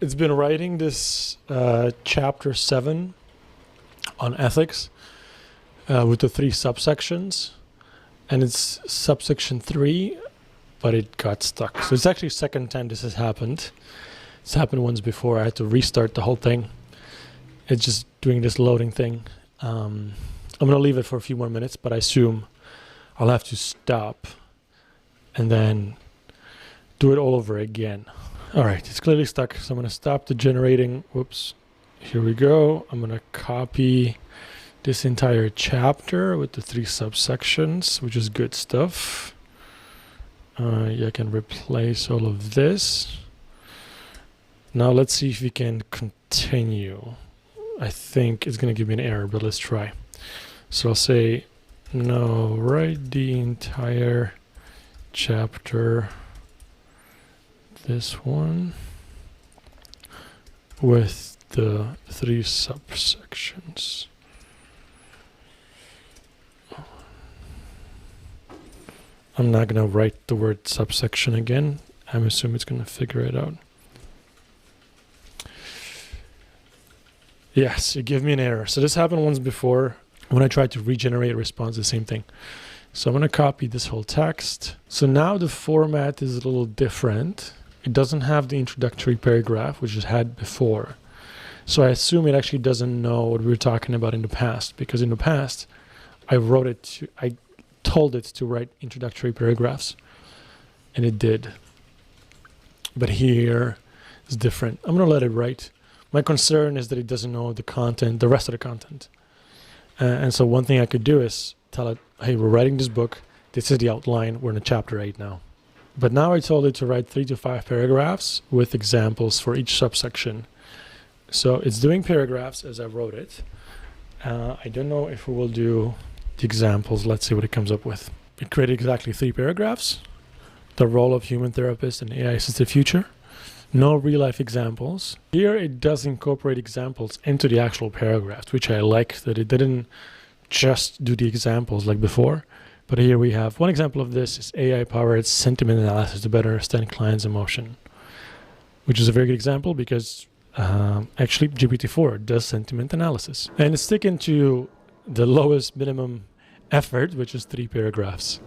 It's been writing this chapter 7 on ethics with the 3 subsections, and it's subsection 3, but it got stuck. So it's actually second time this has happened. It's happened once before. I had to restart the whole thing. It's just doing this loading thing. I'm going to leave it for a few more minutes, but I assume I'll have to stop and then do it all over again. All right, it's clearly stuck, so I'm going to stop the generating. Whoops. Here we go. I'm going to copy this entire chapter with the 3 subsections, which is good stuff. Yeah, I can replace all of this. Now let's see if we can continue. I think it's going to give me an error, but let's try. So I'll say, no, write the entire chapter, this one, with the 3 subsections. I'm not going to write the word subsection again. I'm assuming it's going to figure it out. Yes, it gave me an error. So this happened once before. When I tried to regenerate a response, the same thing. So I'm going to copy this whole text. So now the format is a little different. It doesn't have the introductory paragraph, which it had before. So I assume it actually doesn't know what we were talking about in the past, because in the past, I told it to write introductory paragraphs, and it did. But here it's different. I'm going to let it write. My concern is that it doesn't know the content, the rest of the content. And so one thing I could do is tell it, hey, we're writing this book. This is the outline. We're in chapter 8 now. But now I told it to write 3 to 5 paragraphs with examples for each subsection. So it's doing paragraphs as I wrote it. I don't know if we will do the examples. Let's see what it comes up with. It created exactly 3 paragraphs. The role of human therapist in AI-assisted future. No real-life examples. Here it does incorporate examples into the actual paragraphs, which I like, that it didn't just do the examples like before. But here we have one example of this is AI-powered sentiment analysis to better understand clients' emotion, which is a very good example because actually GPT-4 does sentiment analysis. And it's sticking to the lowest minimum effort, which is 3 paragraphs.